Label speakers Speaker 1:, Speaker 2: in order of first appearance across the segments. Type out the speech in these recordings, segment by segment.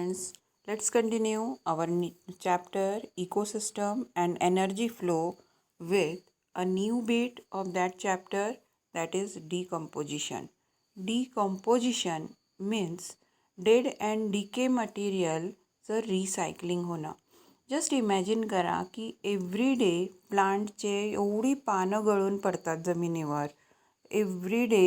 Speaker 1: students, let's continue our chapter Ecosystem and Energy Flow with a new bit of that chapter, that is decomposition. Decomposition means dead and decay material चं recycling होणं. Just imagine करा की every day प्लांटचे एवढी पानं गळून पडतात जमिनीवर. एव्हरी डे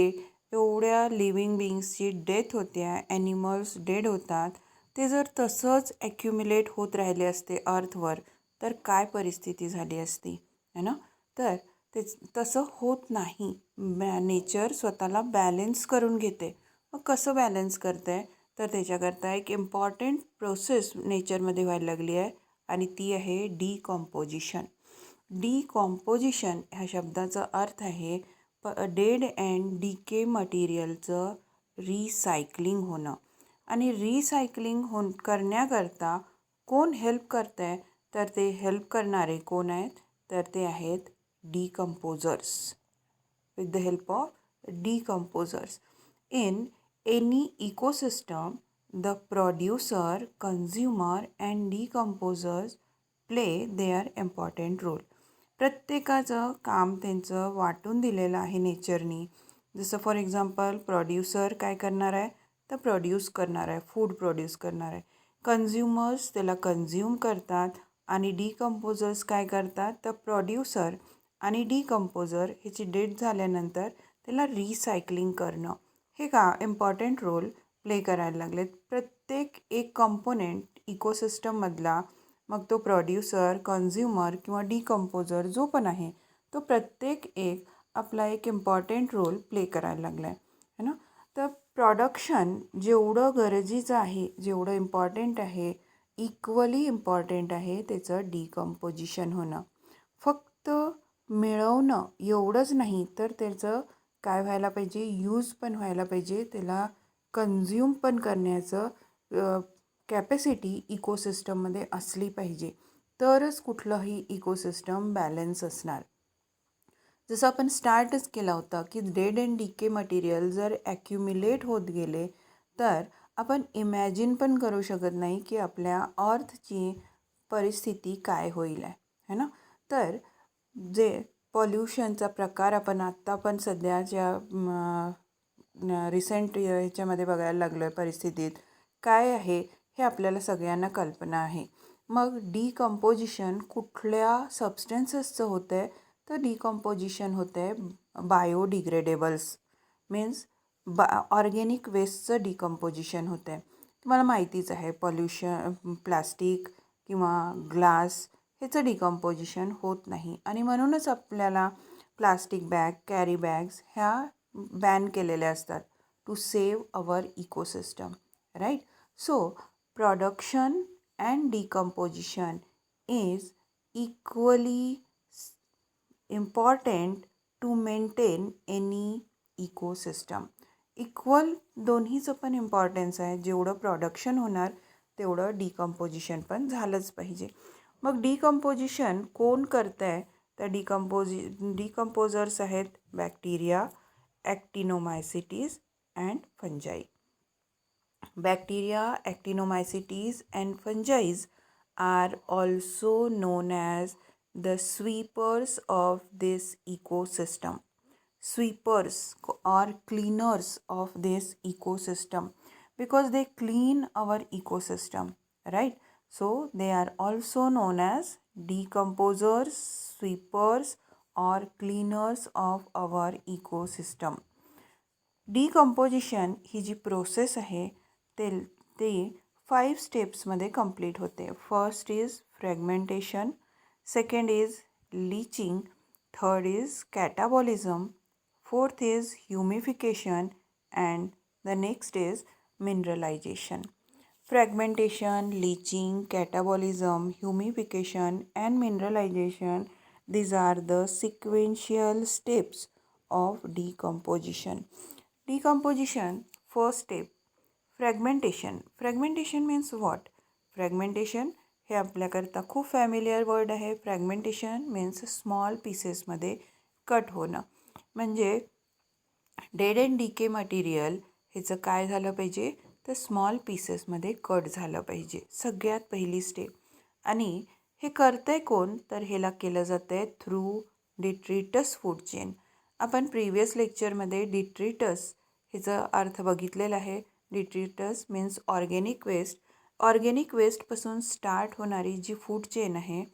Speaker 1: एवढ्या लिव्हिंग बिंग्सची डेथ होते, ॲनिमल्स डेड होतात. ते जर तसंच ॲक्युम्युलेट होत राहिले असते अर्थवर तर काय परिस्थिती झाली असती है ना. तर ते तसं होत नाही. नेचर स्वतःला बॅलेन्स करून घेते. मग कसं बॅलेन्स करते तर त्याच्याकरता एक इम्पॉर्टंट प्रोसेस नेचरमध्ये व्हायला लागली आहे आणि ती आहे डिकॉम्पोजिशन. डिकॉम्पोजिशन ह्या शब्दाचा अर्थ आहे डेड अँड डिके मटेरियलचं रिसायकलिंग होणं. आणि रिसायकलिंग करण्याकरता कोण हेल्प करतं आहे तर ते हेल्प करणारे कोण आहेत तर ते आहेत decomposers. With the help of decomposers in any ecosystem the producer, consumer and decomposers play their important role. प्रत्येकाचं काम त्यांचं वाटून दिलेलं आहे नेचरनी. जसं फॉर एक्झाम्पल प्रोड्युसर काय करणार आहे तर प्रोड्यूस करणार आहे, फूड प्रोड्यूस करणार आहे. कन्झ्युमर्स त्याला कन्झ्युम करतात आणि डिकम्पोजर्स काय करतात तर प्रोड्युसर आणि डिकम्पोजर ह्याची डेट झाल्यानंतर त्याला रिसायकलिंग करणं हे का इम्पॉर्टंट रोल प्ले करायला लागलेत. प्रत्येक एक कंपोनेंट इकोसिस्टममधला, मग तो प्रोड्युसर, कन्झ्युमर किंवा डिकम्पोजर जो पण आहे तो प्रत्येक एक आपला एक इम्पॉर्टंट रोल प्ले करायला लागला आहे है ना. तर प्रोडक्शन जेवढं गरजेचं आहे, जेवढं इम्पॉर्टंट आहे, इक्वली इम्पॉर्टंट आहे त्याचं डिकम्पोजिशन होणं. फक्त मिळवणं एवढंच नाही तर त्याचं काय व्हायला पाहिजे, यूज पण व्हायला पाहिजे. त्याला कन्झ्युम पण करण्याचं कॅपॅसिटी इकोसिस्टममध्ये असली पाहिजे तरच कुठलंही इकोसिस्टम बॅलन्स असणार. जसं आपण स्टार्टच केला होता की डेड अँड डिके मटेरियल जर ॲक्युम्युलेट होत गेले तर आपण इमॅजिन पण करू शकत नाही की आपल्या अर्थची परिस्थिती काय होईल आहे है ना. तर जे पॉल्युशनचा प्रकार आपण आत्ता पण सध्याच्या रिसेंट ह्याच्यामध्ये बघायला लागलो आहे परिस्थितीत काय आहे हे आपल्याला सगळ्यांना कल्पना आहे. मग डिकम्पोजिशन कुठल्या सबस्टन्सेसचं होतं आहे तर डिकम्पोजिशन होतं आहे बायोडिग्रेडेबल्स मीन्स ऑर्गेनिक वेस्टचं डिकम्पोजिशन होतं आहे. तुम्हाला माहितीच आहे प्लास्टिक किंवा ग्लास ह्याचं डिकम्पोजिशन होत नाही आणि म्हणूनच आपल्याला प्लास्टिक बॅग, कॅरी बॅग्स ह्या बॅन केलेले असतात to save our ecosystem right. So production and decomposition is equally important to maintain any ecosystem. Equal दोन्हीचं पण इम्पॉर्टन्स आहे. जेवढं प्रोडक्शन होणार तेवढं डिकम्पोजिशन पण झालंच पाहिजे. मग डिकम्पोजिशन कोण करतं आहे तर डिकम्पोजर्स आहेत bacteria, actinomycetes and fungi. Bacteria, actinomycetes and fungi are also known as the sweepers of this ecosystem. Sweepers or cleaners of this ecosystem because they clean our ecosystem, right? So they are also known as decomposers, sweepers or cleaners of our ecosystem. Decomposition ही जी process आहे ते 5 स्टेप्समध्ये complete होते. First is fragmentation, second is leaching, third is catabolism, fourth is humification and the next is mineralisation. Fragmentation, leaching, catabolism, humification and mineralisation, these are the sequential steps of decomposition. Decomposition, first step, fragmentation. Fragmentation means what? Fragmentation हे आपल्याकरता खूप familiar word आहे. Fragmentation means small पीसेसमध्ये cut होणं. म्हणजे dead and decay material ह्याचं काय झालं पाहिजे ते स्मॉल पीसेसमध्ये कट झालं पाहिजे, सगळ्यात पहिली स्टेप. आणि हे करतंय कोण, तर ह्याला केलं जातं आहे थ्रू डिट्रिटस फूड चेन. आपण प्रिव्हियस लेक्चरमध्ये डिट्रिटस ह्याचा अर्थ बघितलेला आहे. Detritus means organic waste. Organic वेस्टपासून स्टार्ट होणारी जी फूड चेन आहे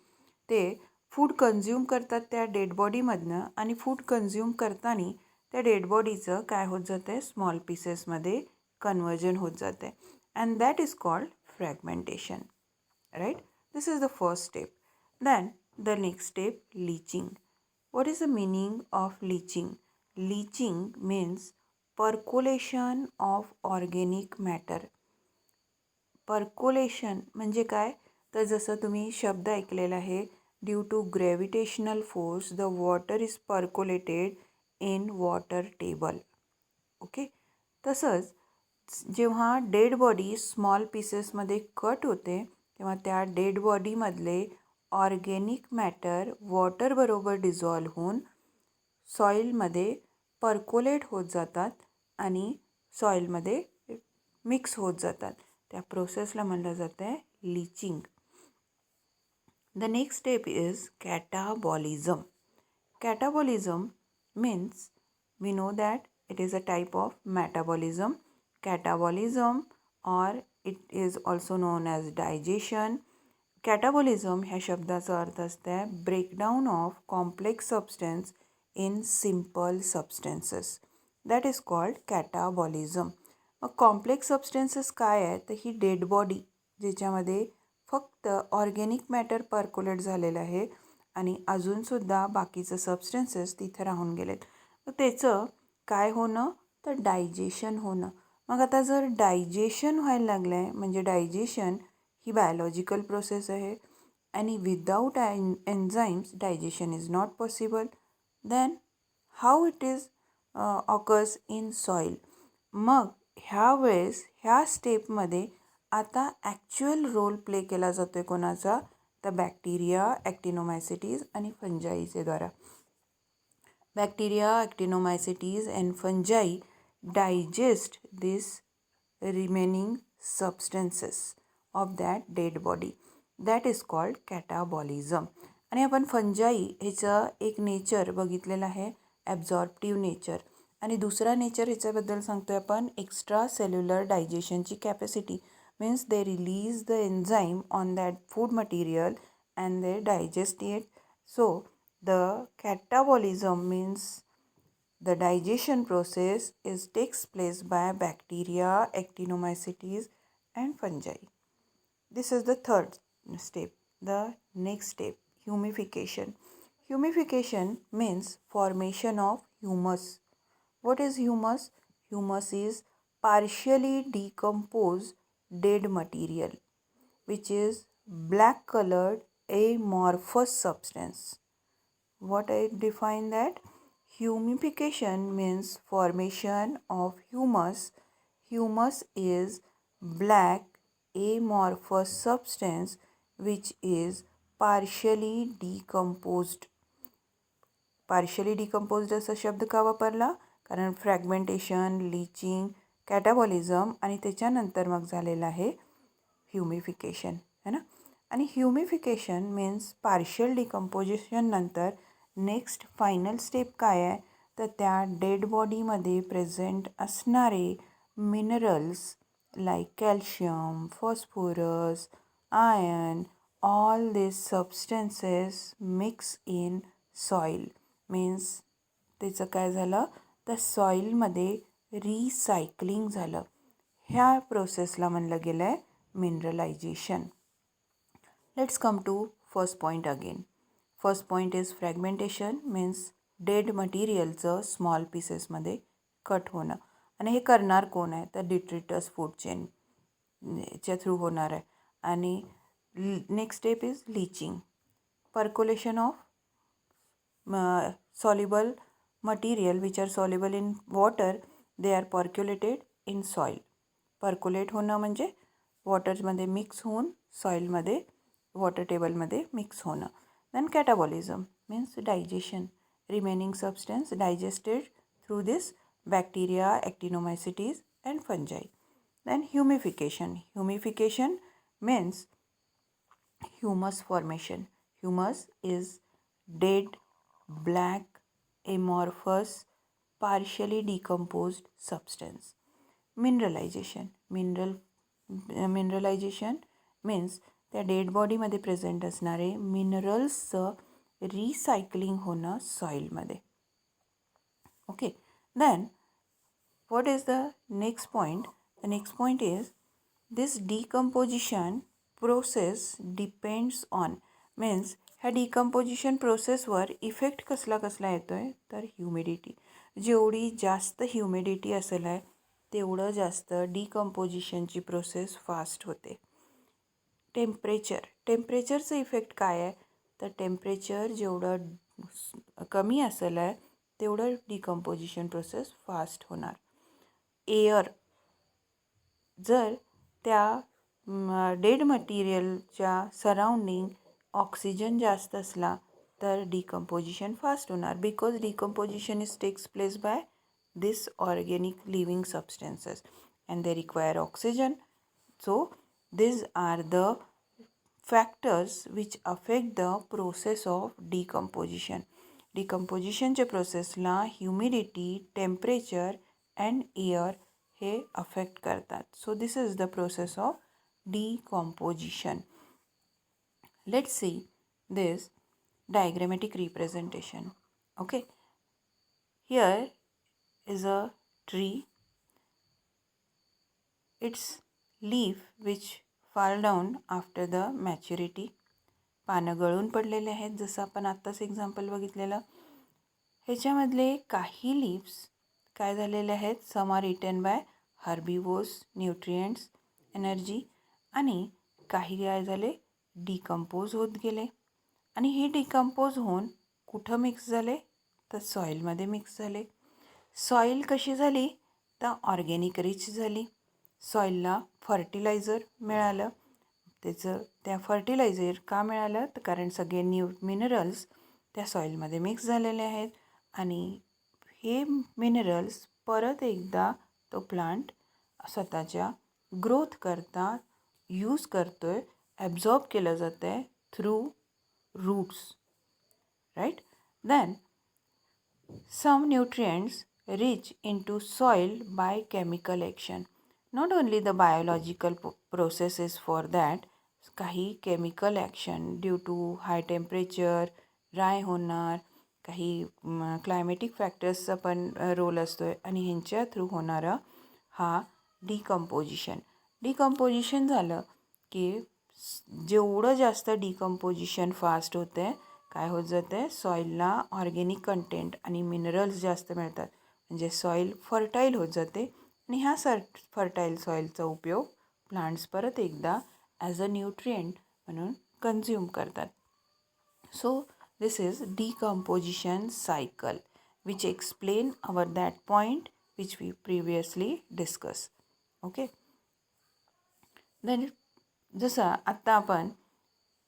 Speaker 1: ते फूड कन्झ्युम करतात त्या डेड बॉडीमधनं, आणि फूड कन्झ्युम करताना त्या डेड बॉडीचं काय होत जातं आहे, स्मॉल पीसेसमध्ये कन्वर्जन होत जातं आहे. And that is called fragmentation. Right? This is the first step. Then the next step, leaching. What is the meaning of leaching? Leaching means percolation of organic matter. Percolation म्हणजे काय, तर जसं तुम्ही शब्द ऐकलेला आहे, due to gravitational force the water is percolated in water table. Okay, तसंच जेव्हा डेड बॉडी स्मॉल पीसेसमध्ये कट होते तेव्हा त्या डेड बॉडीमधले ऑर्गॅनिक मॅटर वॉटरबरोबर डिझॉल्व होऊन सॉईलमध्ये पर्कोलेट होत जातात आणि सॉईलमध्ये मिक्स होत जातात. त्या प्रोसेसला म्हणलं जातं आहे leaching. The next step is catabolism. Catabolism means we know that it is a type of metabolism. Catabolism, or it is also known as digestion. Catabolism ह्या शब्दाचा अर्थ असतो आहे breakdown of complex substance in simple substances. That is called catabolism. मग complex substances काय आहे, तर ही dead body ज्याच्यामध्ये फक्त ऑर्गॅनिक मॅटर पर्कोलेट झालेलं आहे आणि अजूनसुद्धा बाकीचं सबस्टन्सेस तिथे राहून गेलेत. तर त्याचं काय होणं, तर डायजेशन होणं. मग आता जर डायजेशन व्हायला लागलं आहे, म्हणजे डायजेशन ही बायोलॉजिकल प्रोसेस आहे आणि without enzymes digestion is not possible. Then how it is occurs in soil. मग ह्या वेळेस ह्या स्टेपमध्ये आता ॲक्च्युअल रोल प्ले केला जातो आहे कोणाचा, तर बॅक्टेरिया, ॲक्टिनोमायसिटीज आणि फंजाईचे द्वारा. Bacteria, actinomycetes and fungi digest this remaining substances of that dead body. That is called catabolism. आणि आपण फंजाई ह्याचं एक नेचर बघितलेलं आहे, ॲब्झॉर्प्टिव्ह नेचर. आणि दुसरा नेचर ह्याच्याबद्दल सांगतो आहे आपण, एक्स्ट्रा सेल्युलर डायजेशनची capacity. Means they release the enzyme on that food material and they digest it. So the catabolism means the digestion process takes place by bacteria, actinomycetes and fungi. This is the third step. The next step, humification. Humification means formation of humus. What is humus? Humus is partially decomposed dead material which is black colored amorphous substance. What I define that? Humification means formation of humus. Humus is black amorphous substance which is partially decomposed. Partially decomposed असा शब्द का वापरला, कारण fragmentation, leaching, कॅटाबॉलिझम आणि त्याच्यानंतर मग झालेलं आहे ह्युमिफिकेशन, है ना. आणि ह्युमिफिकेशन मीन्स पार्शियल डिकम्पोजिशन नंतर नेक्स्ट फायनल स्टेप काय आहे, तर त्या डेड बॉडीमध्ये प्रेझेंट असणारे minerals like calcium, phosphorus, iron, all this substances mix in soil. Means त्याचं काय झालं, तर सॉईलमध्ये रिसायकलिंग झालं. ह्या प्रोसेसला म्हणलं गेलं आहे mineralisation. Let's come to first point again. First point is fragmentation means dead मटेरियलचं स्मॉल पीसेसमध्ये कट होणं. आणि हे करणार कोण आहे, तर डिट्रिटस फूड चेन च्या थ्रू होणार आहे. आणि next step is leaching. Percolation of soluble material which are soluble in water, they are percolated in soil. Percolate होणं म्हणजे वॉटरमध्ये मिक्स होऊन सॉईलमध्ये, वॉटर टेबलमध्ये मिक्स होणं. Then catabolism means digestion. Remaining substance digested through this bacteria, actinomycetes and fungi. Then humification. Humification means humus formation. Humus is dead, black, amorphous, partially decomposed substance. Mineralization. Mineralization means त्या dead बॉडीमध्ये present असणारे मिनरल्सचं recycling होणं सॉईलमध्ये. Okay, then what is the next point? The next point is this decomposition process depends on means ह्या decomposition प्रोसेसवर effect कसला कसला येतो आहे तर ह्युमिडिटी. जेवढी जास्त ह्युमिडिटी असेल आहे तेवढं जास्त डिकम्पोजिशनची प्रोसेस फास्ट होते. टेम्परेचरचं इफेक्ट काय आहे तर टेम्परेचर जेवढं कमी असेल आहे तेवढं डिकम्पोजिशन प्रोसेस फास्ट होणार. एअर जर त्या डेड मटेरियलच्या सराउंडिंग ऑक्सिजन जास्त असला तर डिकम्पोजिशन फास्ट होणार because decomposition is takes place by this organic living substances and they require oxygen. So these are the factors which affect the process of decomposition. डिकम्पोजिशनच्या प्रोसेसला humidity, temperature and air हे affect करतात. So this is the process of decomposition. Let's see this diagrammatic representation. Okay, here is a tree. Its leaf which fall down after the maturity. पानं गळून पडलेले आहेत जसं आपण आत्ताच एक्झाम्पल बघितलेलं. ह्याच्यामधले काही लीव्स काय झालेले आहेत, some are eaten by herbivores, nutrients, energy, आणि काही काय झाले डिकम्पोज होत गेले. आणि हे डिकम्पोज होऊन कुठं मिक्स झाले तर सॉईलमध्ये मिक्स झाले. सॉईल कशी झाली तर ऑर्गॅनिक रिच झाली. सॉईलला फर्टिलायझर मिळालं. त्या फर्टिलायझर का मिळालं तर कारण सगळे मिनरल्स त्या सॉईलमध्ये मिक्स झालेले आहेत आणि हे मिनरल्स परत एकदा तो प्लांट स्वतःच्या ग्रोथ करता यूज करतो आहे, ॲब्झॉर्ब केलं जातं आहे through roots. Right. Then some nutrients reach into soil by chemical action. Not only the biological processes for that, काही chemical action due to high temperature, dry होणार, काही climatic factors पण रोल असतो आहे आणि ह्यांच्या थ्रू होणारा हा डिकम्पोजिशन. डिकम्पोजिशन झालं की जेवढं जास्त डिकम्पोजिशन फास्ट होतं आहे काय होत जातं आहे, सॉईलला ऑर्गॅनिक कंटेंट आणि मिनरल्स जास्त मिळतात म्हणजे सॉईल फर्टाईल होत जाते आणि ह्या फर्टाईल सॉईलचा उपयोग प्लांट्स परत एकदा ॲज अ न्यूट्रिएंट म्हणून कन्झ्युम करतात. So this is decomposition cycle which explain our that point which we previously discuss. Okay, then जसं आत्ता आपण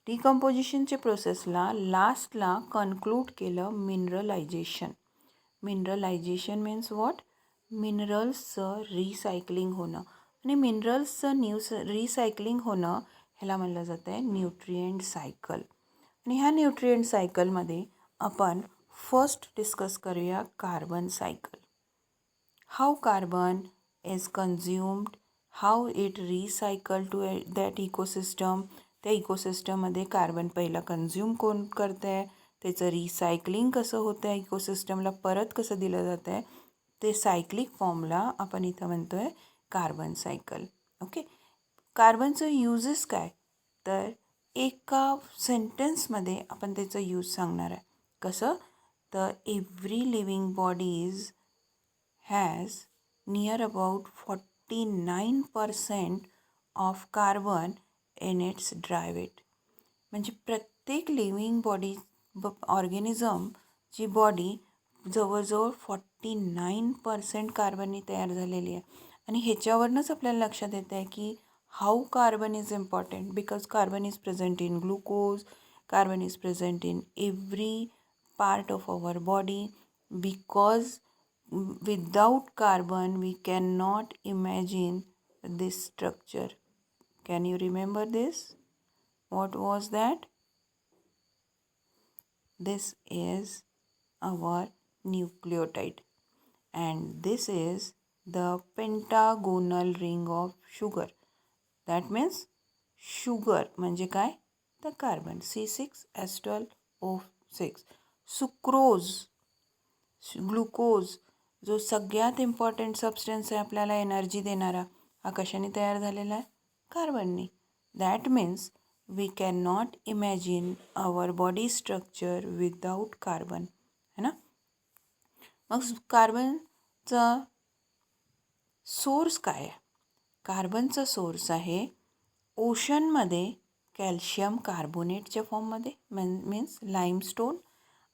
Speaker 1: डिकम्पोजिशनच्या प्रोसेसला लास्टला कन्क्लूड केलं मिनरलायझेशन. मिनरलायझेशन मीन्स व्हॉट, मिनरल्सचं रिसायकलिंग होणं आणि मिनरल्सचं रिसायकलिंग होणं ह्याला म्हणलं जातं आहे न्यूट्रिएंट सायकल. आणि ह्या न्यूट्रिएंट सायकलमध्ये आपण फर्स्ट डिस्कस करूया carbon cycle. How carbon is consumed, how it recycle to that ecosystem. त्या इकोसिस्टममध्ये कार्बन पहिला कन्झ्युम कोण करतं आहे, त्याचं रिसायकलिंग कसं होतं आहे, इकोसिस्टमला परत कसं दिलं जातं आहे, ते सायक्लिक फॉर्मला आपण इथं म्हणतो आहे कार्बन सायकल. ओके, कार्बनचं युजेस काय तर एका सेंटेन्समध्ये आपण त्याचं यूज सांगणार आहे. कसं तर every living bodies has near about 49% of carbon in its dry weight. म्हणजे प्रत्येक लिव्हिंग बॉडी ऑर्गॅनिझमची बॉडी जवळजवळ 49% कार्बनने तयार झालेली आहे. आणि ह्याच्यावरूनच आपल्याला लक्षात येतं आहे की how carbon is important because carbon is present in glucose, carbon is present in every part of our body because without carbon we cannot imagine this structure. Can you remember this? What was that? This is our nucleotide, and this is the pentagonal ring of sugar. That means sugar म्हणजे काय? The carbon C6H12O6. Sucrose, glucose जो सगळ्यात important substance आहे आपल्याला energy देणारा, हा कशाने तयार झालेला आहे? कार्बनने. That means we can not imagine our body structure without carbon, है ना. मग कार्बनचा सोर्स काय आहे? कार्बनचा सोर्स आहे ओशनमध्ये कॅल्शियम कार्बोनेटच्या फॉर्ममध्ये, मीन्स लाईमस्टोन,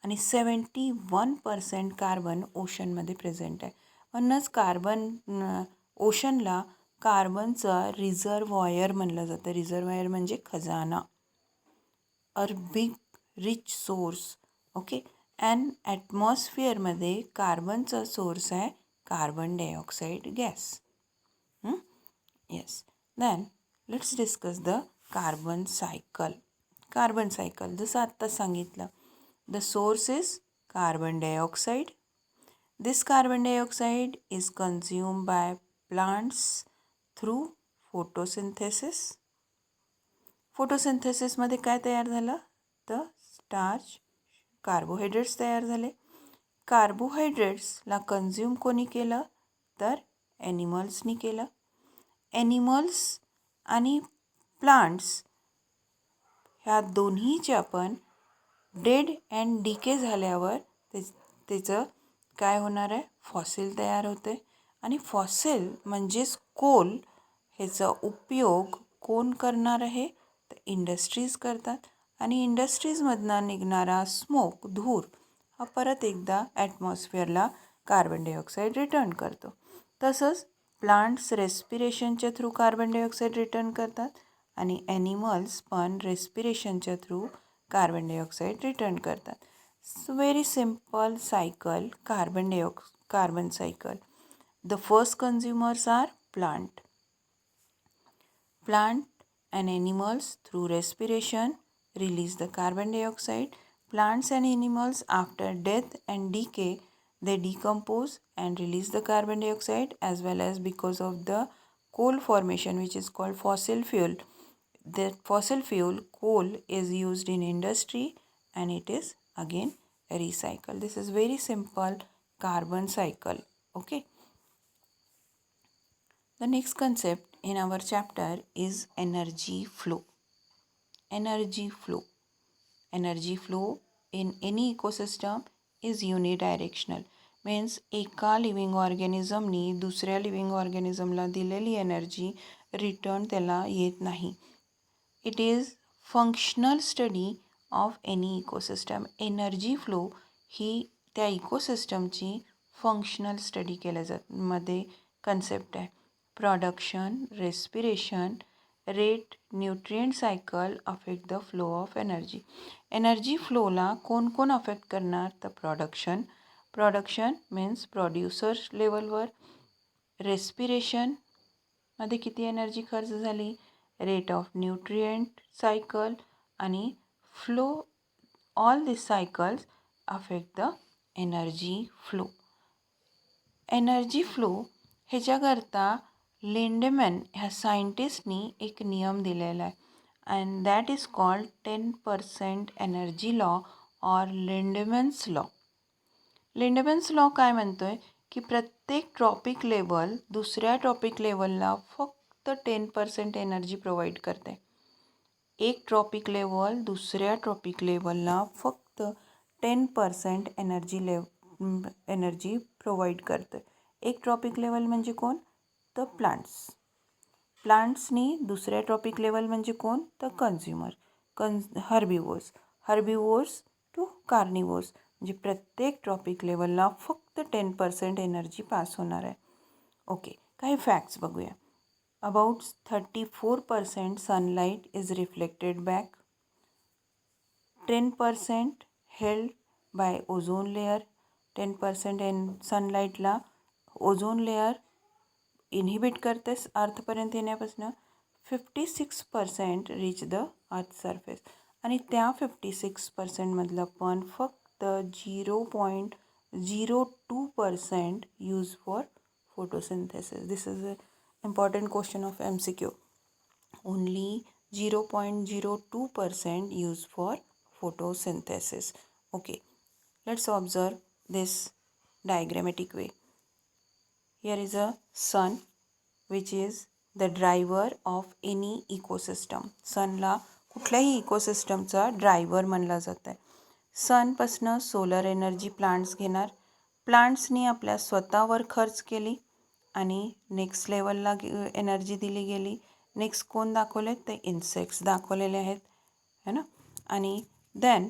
Speaker 1: आणि 71% कार्बन ओशनमध्ये प्रेझेंट आहे. म्हणूनच ओशनला कार्बनचा रिझर्वॉयर म्हणलं जातं. रिझर्वॉयर म्हणजे खजाना. Big rich source. Okay. And ॲटमॉस्फिअरमध्ये कार्बनचा सोर्स आहे carbon dioxide gas. Yes. Then let's discuss the carbon cycle. Carbon cycle जसं आत्ता सांगितलं, the source is carbon dioxide. This carbon dioxide is consume by plants through photosynthesis. फोटोसिंथेसिसमध्ये काय तयार झालं? तर स्टार्च, कार्बोहायड्रेट्स तयार झाले. कार्बोहायड्रेट्सला कन्झ्युम कोणी केलं? तर ॲनिमल्सनी केलं. ॲनिमल्स आणि प्लांट्स ह्या दोन्हीच्या पण डेड अँड डिके झाल्यावर त्याचं काय होणार आहे? फॉसिल तयार होते. आणि फॉसिल म्हणजेच कोल, ह्याचा उपयोग कोण करणार आहे? तर इंडस्ट्रीज करतात. आणि इंडस्ट्रीजमधनं निघणारा स्मोक, धूर, हा परत एकदा ॲटमॉस्फिअरला कार्बन डायऑक्साईड रिटर्न करतो. तसंच प्लांट्स रेस्पिरेशनच्या थ्रू कार्बन डायऑक्साईड रिटर्न करतात आणि ॲनिमल्स पण रेस्पिरेशनच्या थ्रू कार्बन डायऑक्साईड रिटर्न करतात. Very simple cycle, carbon cycle. The first consumers are plant. Plant and animals through respiration release the carbon dioxide. Plants and animals after death and decay, they decompose and release the carbon dioxide, as well as because of the coal formation, which is called fossil fuel. The fossil fuel coal is used in industry and it is again recycled. This is very simple carbon cycle. Okay. The next concept in our chapter is energy flow. Energy flow. Energy flow in any ecosystem is unidirectional. Means एका living ऑर्गॅनिझमनी दुसऱ्या living ऑर्गॅनिझमला दिलेली energy return त्याला येत नाही. It is functional study of any ecosystem. Energy flow ही त्या इकोसिस्टमची फंक्शनल स्टडी केल्या मध्ये कन्सेप्ट आहे. Production, respiration, rate, nutrient cycle affect the flow of energy. Energy फ्लोला कोण कोण अफेक्ट करणार? तर प्रोडक्शन मीन्स प्रोड्युसर लेवलवर. रेस्पिरेशनमध्ये किती एनर्जी खर्च झाली, रेट ऑफ न्यूट्रिएंट सायकल आणि flow. All this cycles affect the energy flow. Energy flow ह्याच्याकरता लिंडमॅन ह्या सायंटिस्टनी एक नियम दिलेला आहे and that is called 10% energy law or Lindeman's law. Lindeman's law काय म्हणतोय की प्रत्येक ट्रॉपिक लेवल दुसऱ्या ट्रॉपिक लेवलला फक्त 10% एनर्जी प्रोव्हाइड करते. एक ट्रॉपिक लेवल दुसऱ्या ट्रॉपिक लेवलला फक्त 10% एनर्जी प्रोव्हाइड करते. एक ट्रॉपिक लेवल म्हणजे कोण? तर प्लांट्सनी दुसऱ्या ट्रॉपिक लेवल म्हणजे कोण? तर हर्बिवोर्स टू कार्निवोर्स. म्हणजे प्रत्येक ट्रॉपिक लेवलला फक्त 10% एनर्जी पास होणार आहे. ओके. काही फॅक्ट्स बघूया. About 34% sunlight is reflected back. 10% held by ozone layer. 10% सनलाईटला ओझोन लेअर इनहिबिट करतेस अर्थपर्यंत येण्यापासून 56% रीच द अर्थ सरफेस आणि त्या 56%मधलं पण फक्त 0.02% use for photosynthesis. This is an important question of MCQ. Only 0.02% used for photosynthesis. Okay, let's observe this diagrammatic way. Here is a sun which is the driver of any ecosystem. sunला कुठल्याही इकोसिस्टमचा driver मानला जात आहे. सनपासनं solar energy plants घेणार, प्लांट्सनी आपल्या स्वतःवर खर्च केली आणि नेक्स्ट लेवलला एनर्जी दिली गेली. नेक्स्ट कोण दाखवले ते इन्सेक्ट्स दाखवलेले आहेत है ना. आणि देन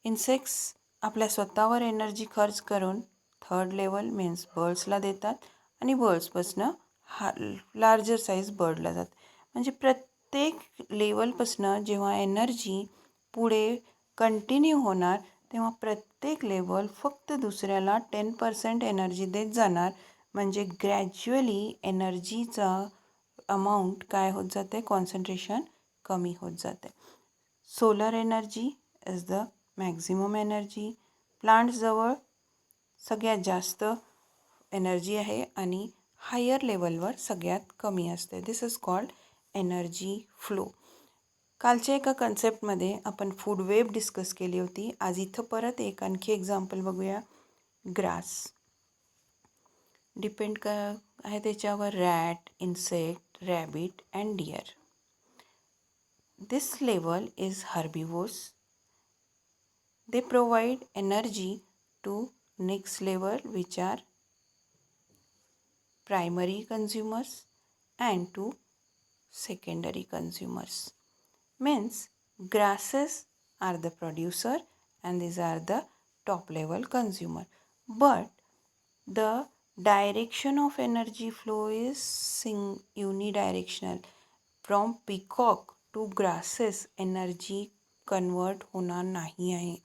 Speaker 1: इन्सेक्ट्स आपल्या स्वतःवर एनर्जी खर्च करून थर्ड लेवल मीन्स बर्ड्सला देतात आणि बर्ड्सपासनं लार्जर साईज बर्डला जातात. म्हणजे प्रत्येक लेवलपासनं जेव्हा एनर्जी पुढे कंटिन्यू होणार तेव्हा प्रत्येक लेवल फक्त दुसऱ्याला 10% एनर्जी देत जाणार. म्हणजे ग्रॅज्युअली एनर्जीचा अमाऊंट काय होत जाते, कॉन्सन्ट्रेशन कमी होत जाते. Solar energy is the maximum energy. प्लांट्सजवळ सगळ्यात जास्त एनर्जी आहे आणि हायर लेवलवर सगळ्यात कमी असते. दिस इज कॉल्ड एनर्जी फ्लो. कालच्या एका कन्सेप्टमध्ये आपण फूड वेब डिस्कस केली होती. आज इथं परत एक आणखी एक्झाम्पल बघूया. ग्रास डिपेंड आहे त्याच्यावर rat, insect, rabbit and deer. This level is herbivores. They provide energy to next level which are primary consumers and to secondary consumers. Means grasses are the producer and these are the top level consumer. But the direction of energy flow is unidirectional. From peacock to grasses energy convert होणार नाही आहे.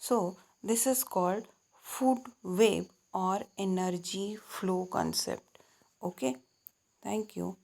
Speaker 1: So this is called food web or energy flow concept. Okay, thank you.